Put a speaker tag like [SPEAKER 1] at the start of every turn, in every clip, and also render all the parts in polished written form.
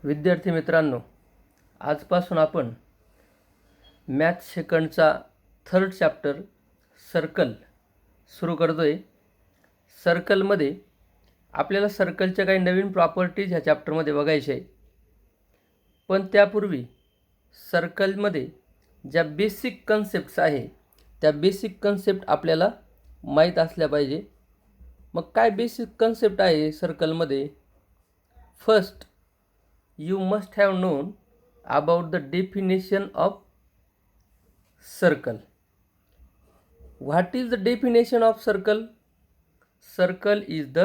[SPEAKER 1] विद्यार्थी मित्रांनो, आजपासून आपण मॅथ सेकंडचा थर्ड चॅप्टर सर्कल सुरू करतो आहे. सर्कलमध्ये आपल्याला सर्कलच्या काही नवीन प्रॉपर्टीज ह्या चॅप्टरमध्ये बघायचे आहे. पण त्यापूर्वी सर्कलमध्ये ज्या बेसिक कन्सेप्ट्स आहे त्या बेसिक कन्सेप्ट आपल्याला माहीत असल्या पाहिजे. मग काय बेसिक कन्सेप्ट आहे सर्कलमध्ये? First, you must have known about the definition of circle. What is the definition of circle? Circle is the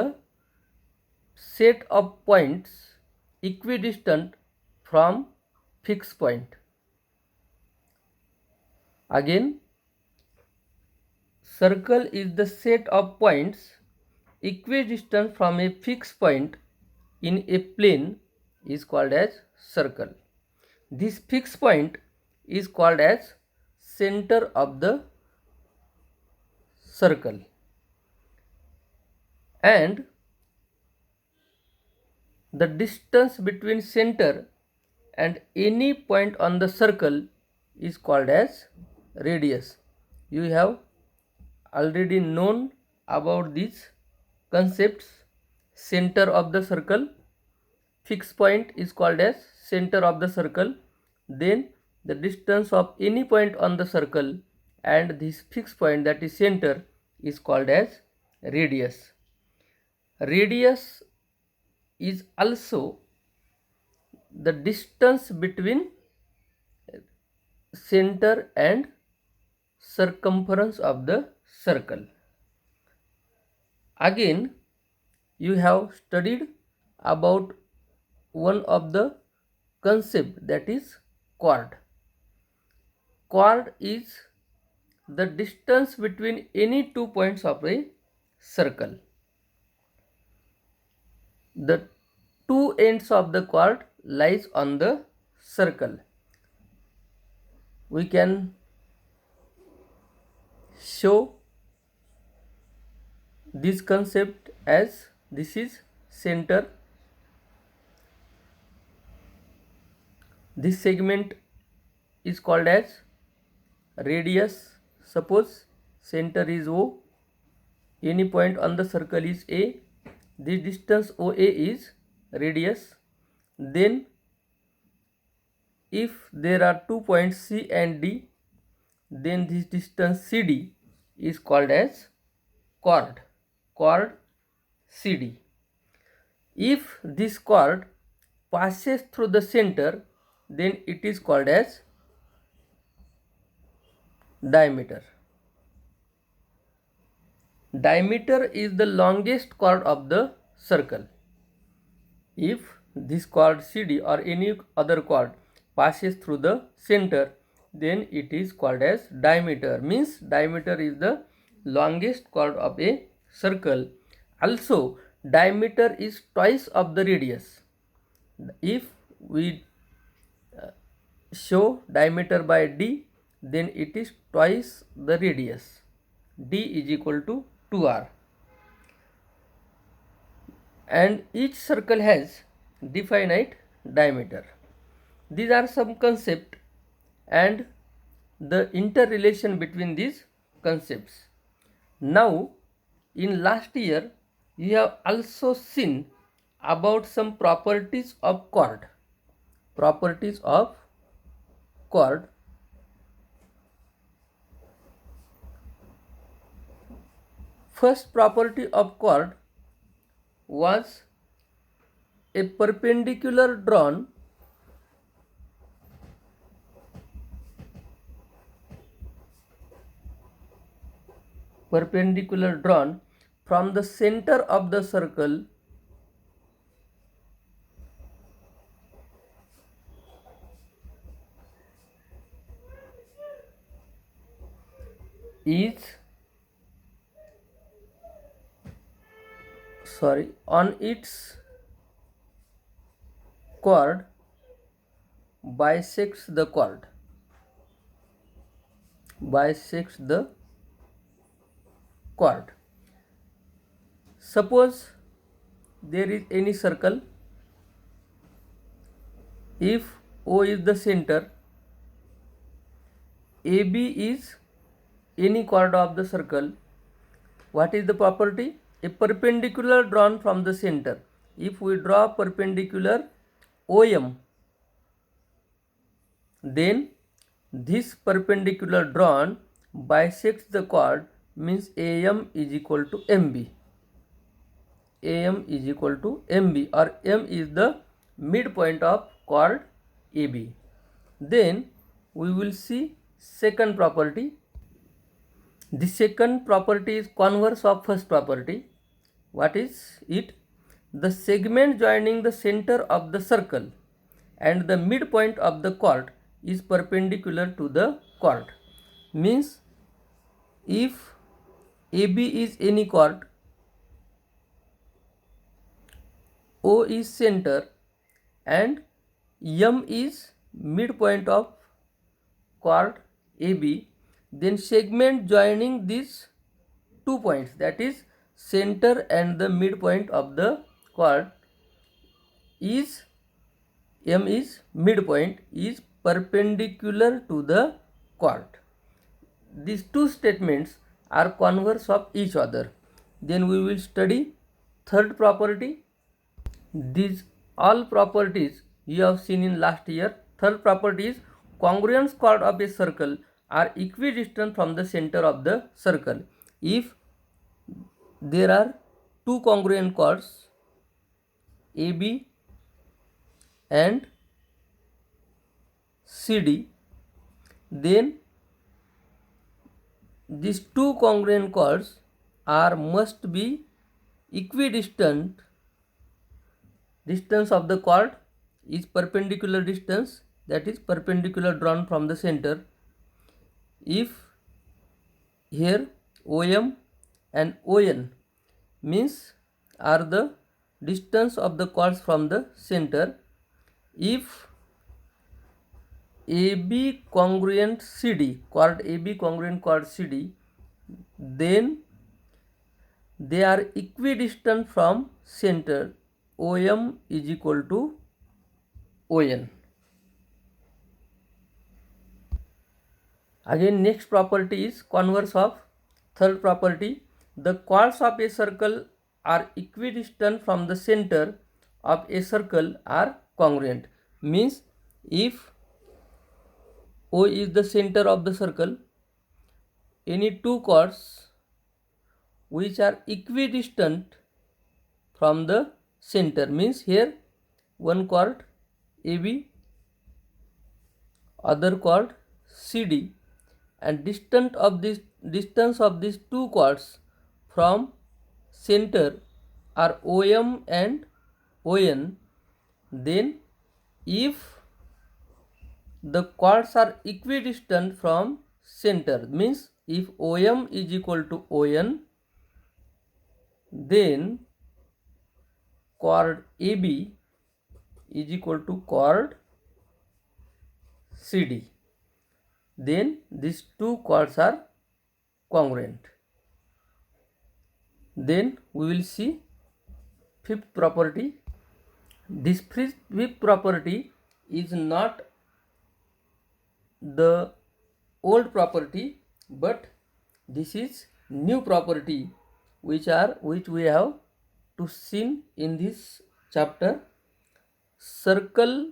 [SPEAKER 1] set of points equidistant from fixed point. Again, circle is the set of points equidistant from a fixed point in a plane is called as circle. This fixed point is called as center of the circle, and the distance between center and any point on the circle is called as radius. You have already known about these concepts. Center of the circle, fixed point is called as center of the circle, then the distance of any point on the circle and this fixed point, that is center, is called as radius. Radius is also the distance between center and circumference of the circle. Again, you have studied about one of the concept, that is chord. Chord is the distance between any 2 points of a circle. The two ends of the chord lies on the circle. We can show this concept as this is center. This segment is called as radius. Suppose center is O, any point on the circle is A. This distance OA is radius. Then if there are 2 points C and D, then this distance CD is called as chord CD. If this chord passes through the center, then it is called as diameter. Diameter is the longest chord of the circle. If this chord CD or any other chord passes through the center, then it is called as diameter. Means diameter is the longest chord of a circle. Also, diameter is twice of the radius. If we show diameter by D, then it is twice the radius. D is equal to 2R. And each circle has definite diameter. These are some concepts and the interrelation between these concepts. Now, in last year, you have also seen about some properties of chord. Properties of chord. First property of chord was a perpendicular drawn from the center of the circle on its chord bisects the chord. Suppose there is any circle if O is the center, AB is any chord of the circle, what is the property? A perpendicular drawn from the center. If we draw perpendicular OM, then this perpendicular drawn bisects the chord, means AM is equal to MB. AM is equal to MB, or M is the midpoint of chord AB. Then we will see second property. The second property is converse of first property. What is it? The segment joining the center of the circle and the midpoint of the chord is perpendicular to the chord. Means if AB is any chord, O is center, and M is midpoint of chord AB, then segment joining these 2 points, that is center and the midpoint of the chord, is M is midpoint, is perpendicular to the chord. These two statements are converse of each other. Then we will study third property. These all properties you have seen in last year. Third property is congruence chord of a circle are equidistant from the center of the circle. If there are two congruent chords, AB and CD, then these two congruent chords are must be equidistant. Distance of the chord is perpendicular distance, that is perpendicular drawn from the center. If here OM and ON means are the distance of the chords from the center. If AB congruent CD, chord AB congruent chord CD, then they are equidistant from center. OM is equal to ON. Again, next property is converse of third property. The chords of a circle are equidistant from the center of a circle are congruent. Means if O is the center of the circle, any two chords which are equidistant from the center, means here one chord AB, other chord CD, and distance of these two chords from center are OM and ON, then if the chords are equidistant from center, means if OM is equal to ON, then chord AB is equal to chord CD. Then these two chords are congruent. Then we will see fifth property. This fifth property is not the old property, but this is new property which we have to see in this chapter. Circle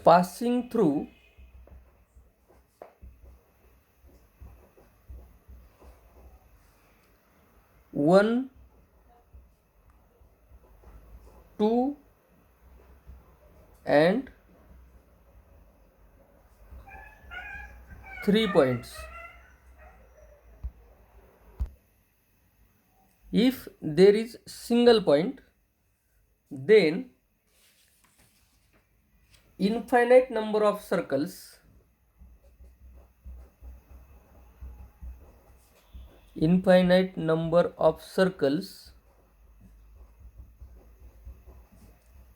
[SPEAKER 1] passing through one, two, and 3 points. If there is single point, then infinite number of circles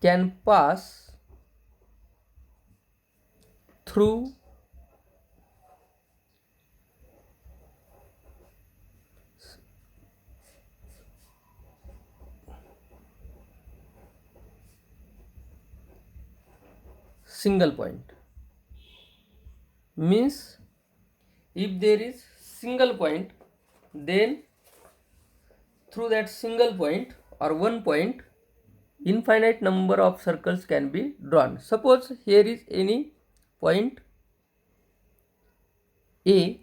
[SPEAKER 1] can pass through single point. Means if there is single point, then through that single point or one point, infinite number of circles can be drawn. Suppose here is any point A,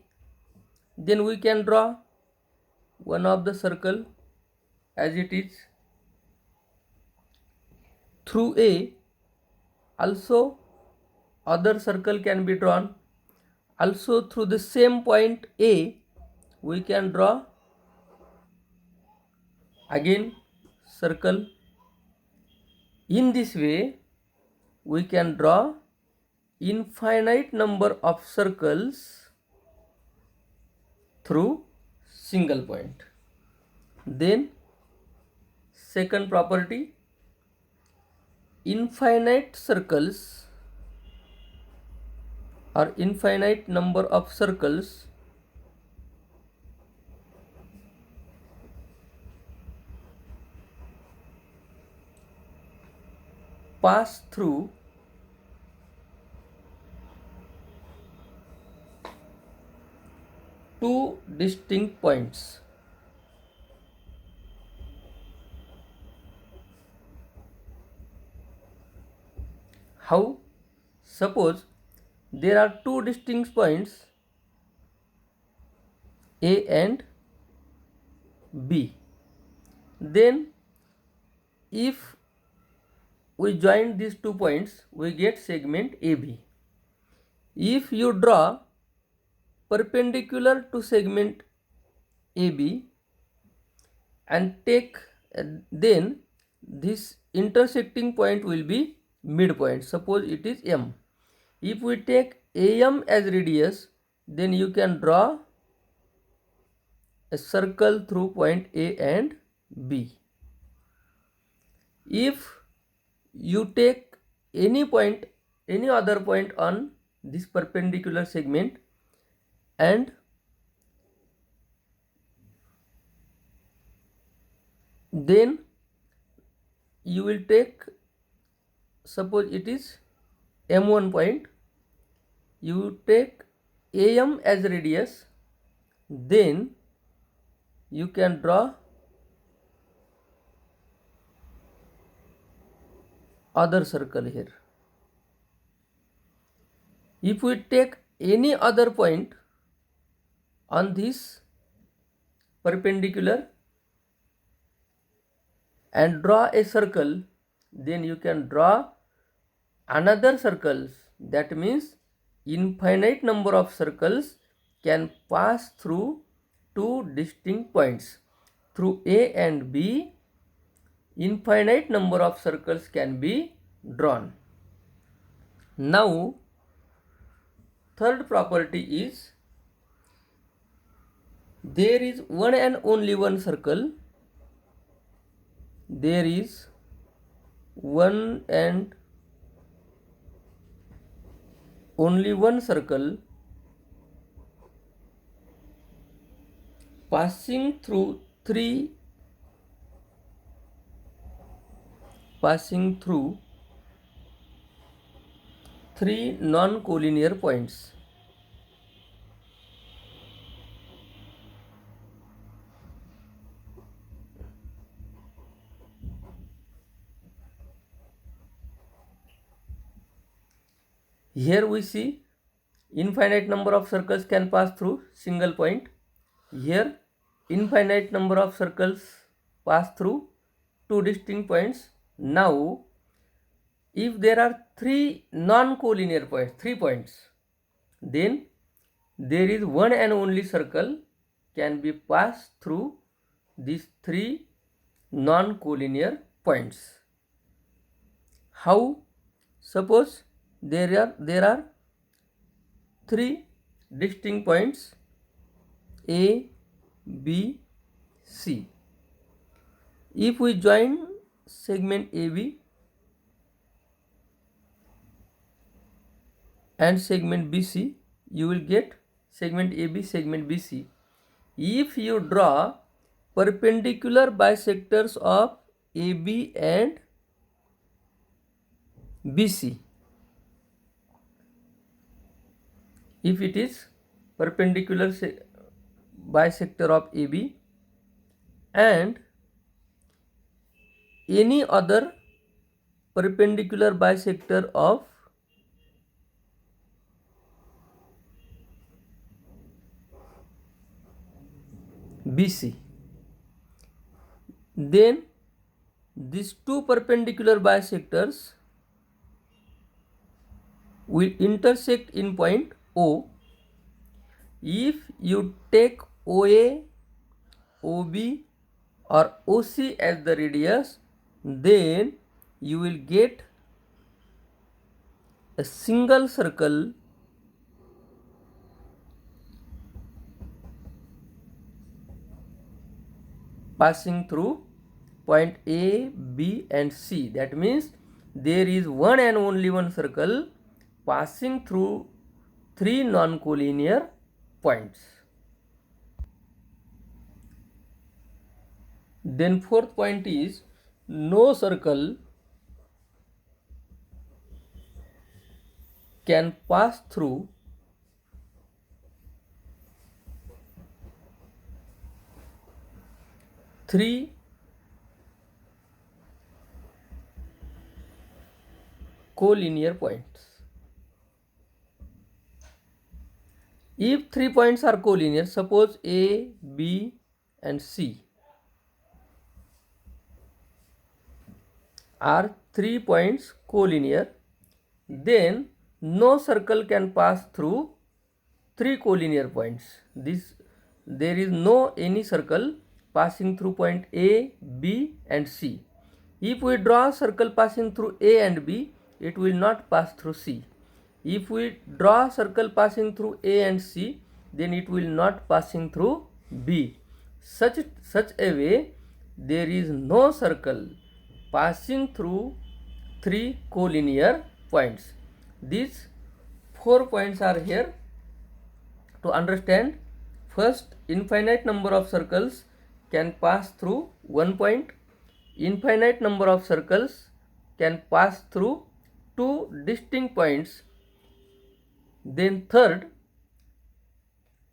[SPEAKER 1] then we can draw one of the circle as it is. Through A also other circle can be drawn. Also through the same point A we can draw again circle. In this way we can draw infinite number of circles through single point. Then second property, infinite circles or infinite number of circles pass through two distinct points. How? Suppose there are two distinct points A and B. Then if we join these 2 points, we get segment AB. If you draw perpendicular to segment AB and take then this intersecting point will be midpoint. Suppose it is M. If we take AM as radius, then you can draw a circle through point A and B. If you take any point, any other point on this perpendicular segment and then you will take, suppose it is M1 point, you take AM as radius, then you can draw other circle here. If we take any other point on this perpendicular and draw a circle, then you can draw another circles. That means infinite number of circles can pass through two distinct points. Through A and B, infinite number of circles can be drawn. Now third property is, there is one and only one circle. There is one and only one circle passing through three non-collinear points. Here we see infinite number of circles can pass through single point. Here infinite number of circles pass through two distinct points. Now if there are three non-collinear points, 3 points, then there is one and only circle can be passed through these 3 non-collinear points. How? Suppose there are 3 distinct points A, B, C. If we join segment AB and segment BC, you will get segment AB, segment BC. If you draw perpendicular bisectors of AB and BC, if it is perpendicular bisector of AB and any other perpendicular bisector of BC, then these two perpendicular bisectors will intersect in point O. If you take OA, OB or OC as the radius, then you will get a single circle passing through point A, B and C. That means there is one and only one circle passing through three non-collinear points. Then fourth point is no circle can pass through three collinear points. If 3 points are collinear, suppose A, B and C are 3 points collinear, then no circle can pass through 3 collinear points. There is no any circle passing through point A, B and C. If we draw a circle passing through A and B, it will not pass through C. If we draw a circle passing through A and C, then it will not passing through B. Such a way, there is no circle passing through 3 collinear points. These 4 points are here to understand. First, infinite number of circles can pass through one point. Infinite number of circles can pass through two distinct points. Then third,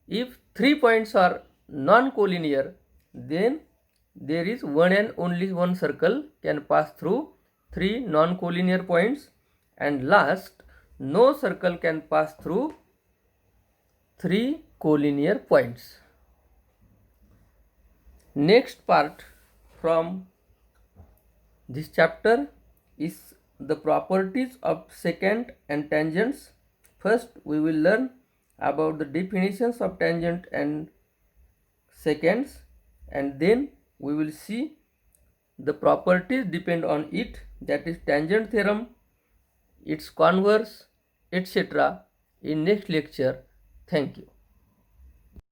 [SPEAKER 1] if 3 points are non-collinear, then there is one and only one circle can pass through 3 non-collinear points. And last, no circle can pass through 3 collinear points. Next part from this chapter is the properties of secant and tangents. First, we will learn about the definitions of tangent and secants, and then we will see the properties depend on it, that is tangent theorem, its converse, etc. in next lecture. Thank you.